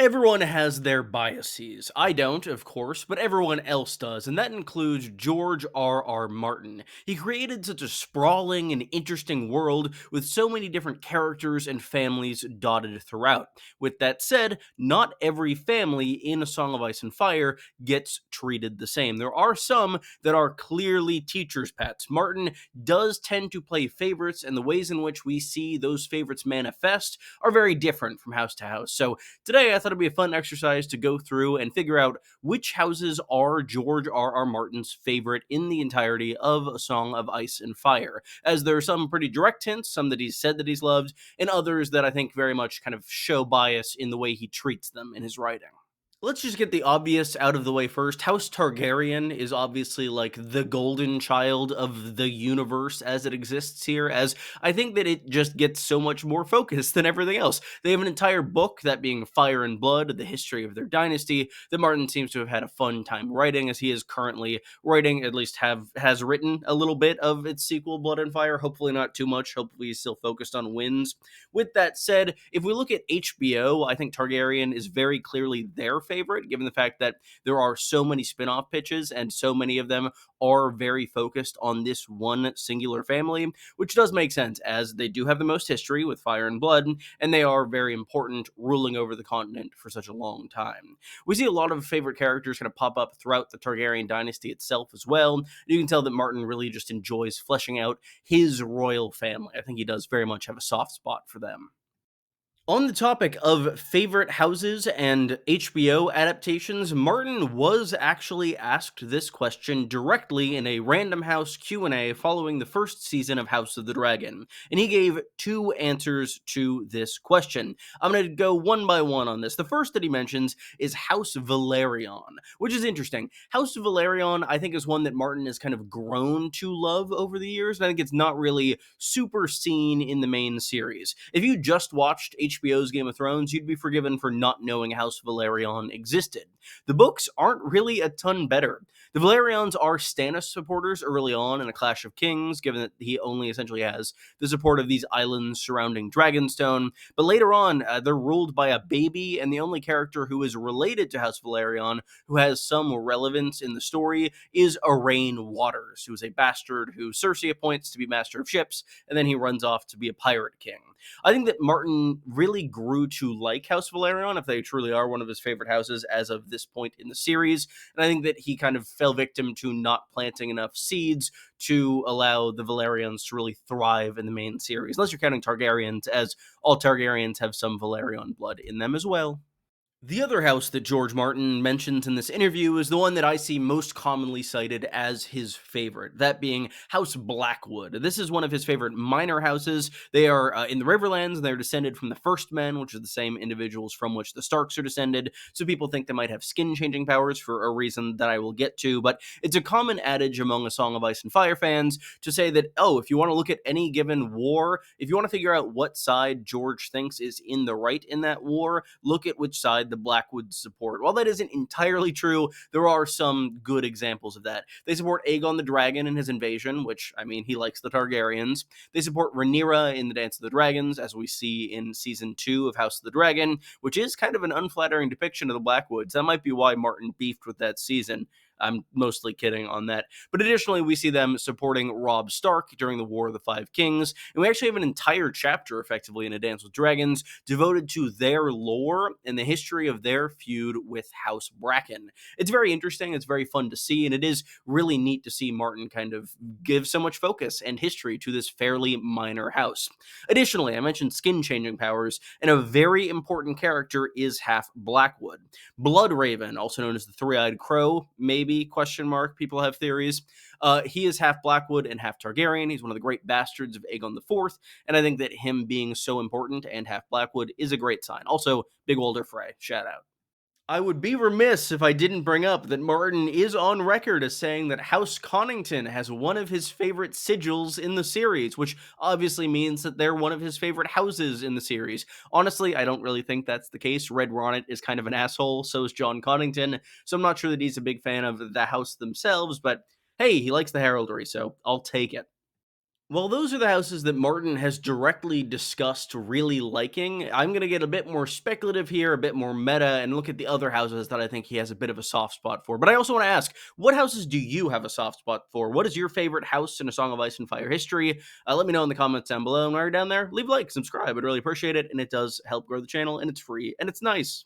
Everyone has their biases. I don't, of course, but everyone else does, and that includes George R. R. Martin. He created such a sprawling and interesting world with so many different characters and families dotted throughout. With that said, not every family in A Song of Ice and Fire gets treated the same. There are some that are clearly teachers' pets. Martin does tend to play favorites, and the ways in which we see those favorites manifest are very different from house to house. So, today, I thought it'd be a fun exercise to go through and figure out which houses are George R. R. Martin's favorite in the entirety of A Song of Ice and Fire, as there are some pretty direct hints, some that he's said that he's loved, and others that I think very much kind of show bias in the way he treats them in his writing. Let's just get the obvious out of the way first. House Targaryen is obviously like the golden child of the universe as it exists here, as I think that it just gets so much more focus than everything else. They have an entire book, that being Fire and Blood, the history of their dynasty, that Martin seems to have had a fun time writing, as he is currently writing, at least has written a little bit of its sequel, Blood and Fire. Hopefully not too much. Hopefully he's still focused on wins. With that said, if we look at HBO, I think Targaryen is very clearly their favorite, given the fact that there are so many spin off pitches and so many of them are very focused on this one singular family, which does make sense as they do have the most history with Fire and Blood, and they are very important, ruling over the continent for such a long time. We see a lot of favorite characters kind of pop up throughout the Targaryen dynasty itself as well. You can tell that Martin really just enjoys fleshing out his royal family. I think he does very much have a soft spot for them. On the topic of favorite houses and HBO adaptations, Martin was actually asked this question directly in a Random House Q&A following the first season of House of the Dragon, and he gave two answers to this question. I'm going to go one by one on this. The first that he mentions is House Valerion, which is interesting. House Valerion, I think, is one that Martin has kind of grown to love over the years, and I think it's not really super seen in the main series. If you just watched HBO's Game of Thrones, you'd be forgiven for not knowing House Valerion existed. The books aren't really a ton better. The Valerians are Stannis supporters early on in A Clash of Kings, given that he only essentially has the support of these islands surrounding Dragonstone, but later on, they're ruled by a baby, and the only character who is related to House Valerion who has some relevance in the story is Arain Waters, who is a bastard who Cersei appoints to be Master of Ships, and then he runs off to be a pirate king. I think that Martin really grew to like House Valerion, if they truly are one of his favorite houses as of this point in the series, and I think that he kind of fell victim to not planting enough seeds to allow the Valerians to really thrive in the main series, unless you're counting Targaryens, as all Targaryens have some Valerian blood in them as well. The other house that George Martin mentions in this interview is the one that I see most commonly cited as his favorite, that being House Blackwood. This is one of his favorite minor houses. They are in the Riverlands, and they're descended from the First Men, which are the same individuals from which the Starks are descended, so people think they might have skin-changing powers for a reason that I will get to, but it's a common adage among A Song of Ice and Fire fans to say that, oh, if you want to look at any given war, if you want to figure out what side George thinks is in the right in that war, look at which side the Blackwoods support. While that isn't entirely true, there are some good examples of that. They support Aegon the Dragon in his invasion, which, I mean, he likes the Targaryens. They support Rhaenyra in the Dance of the Dragons, as we see in season 2 of House of the Dragon, which is kind of an unflattering depiction of the Blackwoods. That might be why Martin beefed with that season. I'm mostly kidding on that. But additionally, we see them supporting Robb Stark during the War of the Five Kings. And we actually have an entire chapter, effectively, in A Dance with Dragons devoted to their lore and the history of their feud with House Bracken. It's very interesting. It's very fun to see. And it is really neat to see Martin kind of give so much focus and history to this fairly minor house. Additionally, I mentioned skin changing powers, and a very important character is half Blackwood. Bloodraven, also known as the Three-Eyed Crow, maybe, question mark, people have theories. He is half Blackwood and half Targaryen. He's one of the great bastards of Aegon the Fourth, and I think that him being so important and half Blackwood is a great sign. Also, Big Walder Frey, shout out. I would be remiss if I didn't bring up that Martin is on record as saying that House Connington has one of his favorite sigils in the series, which obviously means that they're one of his favorite houses in the series. Honestly, I don't really think that's the case. Red Ronnet is kind of an asshole, so is John Connington, so I'm not sure that he's a big fan of the house themselves, but hey, he likes the heraldry, so I'll take it. Well, those are the houses that Martin has directly discussed really liking. I'm going to get a bit more speculative here, a bit more meta, and look at the other houses that I think he has a bit of a soft spot for. But I also want to ask, what houses do you have a soft spot for? What is your favorite house in A Song of Ice and Fire history? Let me know in the comments down below. And while you're down there, leave a like, subscribe. I'd really appreciate it. And it does help grow the channel, and it's free, and it's nice.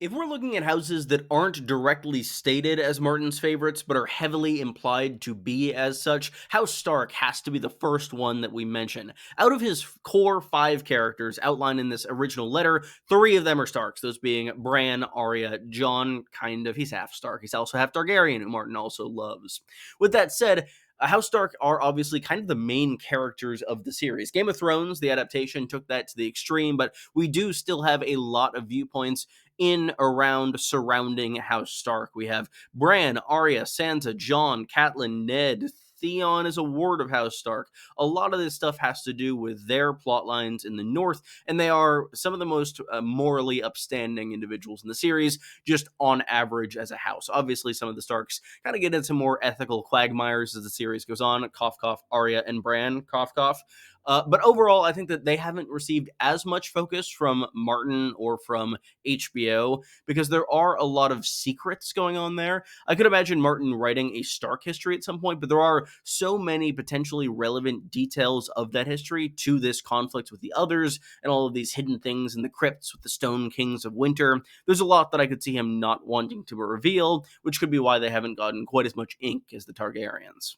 If we're looking at houses that aren't directly stated as Martin's favorites, but are heavily implied to be as such, House Stark has to be the first one that we mention. Out of his core five characters outlined in this original letter, three of them are Starks, those being Bran, Arya, Jon, kind of, he's half Stark. He's also half Targaryen, who Martin also loves. With that said, House Stark are obviously kind of the main characters of the series. Game of Thrones, the adaptation, took that to the extreme, but we do still have a lot of viewpoints in, around, surrounding House Stark. We have Bran, Arya, Sansa, Jon, Catelyn, Ned. Theon is a ward of House Stark. A lot of this stuff has to do with their plot lines in the North, and they are some of the most morally upstanding individuals in the series, just on average as a house. Obviously, some of the Starks kind of get into more ethical quagmires as the series goes on. Cough, cough, Arya and Bran, cough, cough. But overall, I think that they haven't received as much focus from Martin or from HBO because there are a lot of secrets going on there. I could imagine Martin writing a Stark history at some point, but there are so many potentially relevant details of that history to this conflict with the others and all of these hidden things in the crypts with the Stone Kings of Winter. There's a lot that I could see him not wanting to reveal, which could be why they haven't gotten quite as much ink as the Targaryens.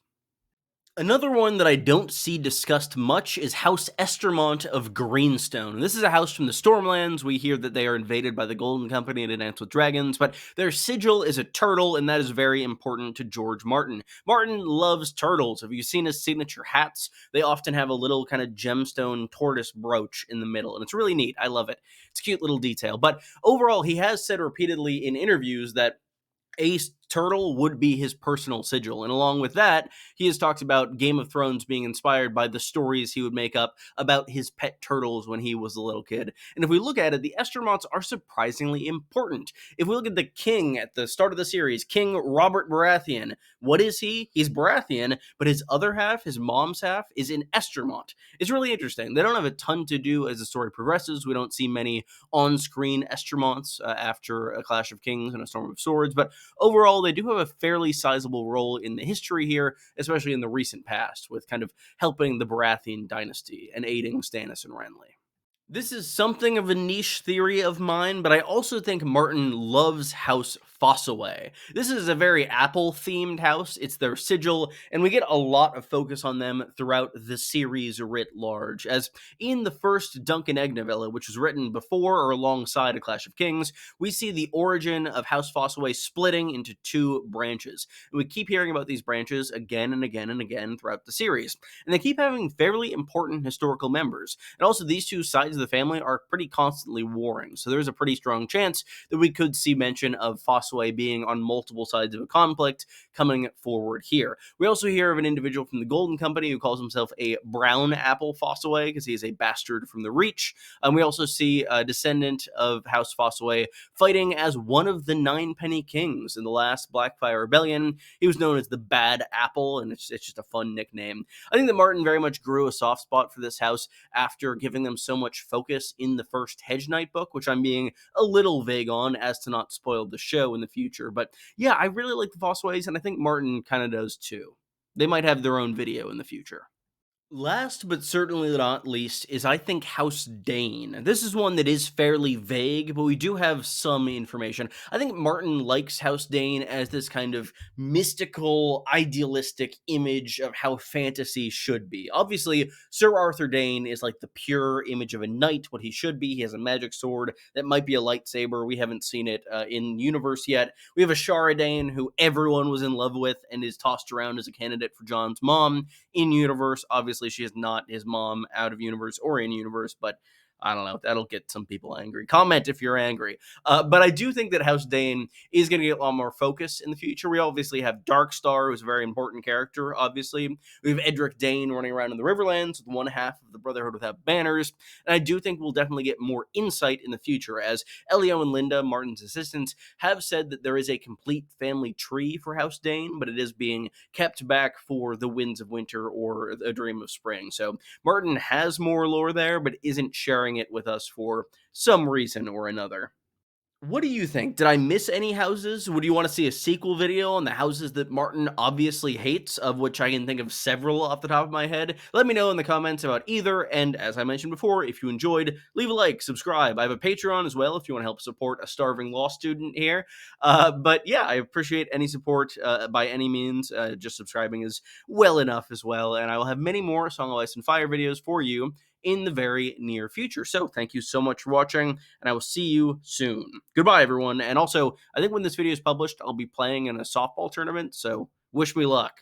Another one that I don't see discussed much is House Estermont of Greenstone. This is a house from the Stormlands. We hear that they are invaded by the Golden Company and Dance with Dragons, but their sigil is a turtle, and that is very important to George Martin. Martin loves turtles. Have you seen his signature hats? They often have a little kind of gemstone tortoise brooch in the middle, and it's really neat. I love it. It's a cute little detail. But overall, he has said repeatedly in interviews that a turtle would be his personal sigil. And along with that, he has talked about Game of Thrones being inspired by the stories he would make up about his pet turtles when he was a little kid. And if we look at it, the Estermonts are surprisingly important. If we look at the king at the start of the series, King Robert Baratheon, what is he? He's Baratheon, but his other half, his mom's half, is in Estermont. It's really interesting. They don't have a ton to do as the story progresses. We don't see many on-screen Estermonts after A Clash of Kings and A Storm of Swords, but overall, they do have a fairly sizable role in the history here, especially in the recent past, with kind of helping the Baratheon dynasty and aiding Stannis and Renly. This is something of a niche theory of mine, but I also think Martin loves House Fossaway. This is a very Apple-themed house. It's their sigil, and we get a lot of focus on them throughout the series writ large. As in the first Dunk and Egg novella, which was written before or alongside A Clash of Kings, we see the origin of House Fossaway splitting into two branches. And we keep hearing about these branches again and again and again throughout the series. And they keep having fairly important historical members. And also, these two sides of the family are pretty constantly warring, so there's a pretty strong chance that we could see mention of Fossaway being on multiple sides of a conflict coming forward here. We also hear of an individual from the Golden Company who calls himself a Brown Apple Fossaway because he is a bastard from the Reach. And we also see a descendant of House Fossaway fighting as one of the Nine Penny Kings in the last Blackfire Rebellion. He was known as the Bad Apple, and it's just a fun nickname. I think that Martin very much grew a soft spot for this house after giving them so much focus in the first Hedge Knight book, which I'm being a little vague on as to not spoil the show in the future. But yeah, I really like the Fossways, and I think Martin kind of does too. They might have their own video in the future. Last but certainly not least is, I think, House Dane. This is one that is fairly vague, but we do have some information. I think Martin likes House Dane as this kind of mystical, idealistic image of how fantasy should be. Obviously, Sir Arthur Dane is like the pure image of a knight, what he should be. He has a magic sword that might be a lightsaber. We haven't seen it in universe yet. We have a Shara Dane, who everyone was in love with and is tossed around as a candidate for Jon's mom in universe. Obviously, she is not his mom out of universe or in universe, but I don't know. That'll get some people angry. Comment if you're angry. But I do think that House Dane is going to get a lot more focus in the future. We obviously have Darkstar, who's a very important character, obviously. We have Edric Dane running around in the Riverlands with one half of the Brotherhood Without Banners. And I do think we'll definitely get more insight in the future, as Elio and Linda, Martin's assistants, have said that there is a complete family tree for House Dane, but it is being kept back for the Winds of Winter or A Dream of Spring. So Martin has more lore there, but isn't sharing it with us for some reason or another. What do you think? Did I miss any houses? Would you want to see a sequel video on the houses that Martin obviously hates, of which I can think of several off the top of my head? Let me know in the comments about either, and as I mentioned before, if you enjoyed, leave a like, subscribe. I have a Patreon as well if you want to help support a starving law student here. But yeah, I appreciate any support by any means. Just subscribing is well enough as well, and I will have many more Song of Ice and Fire videos for you in the very near future. So thank you so much for watching, and I will see you soon. Goodbye, everyone. And also, I think when this video is published, I'll be playing in a softball tournament, so wish me luck.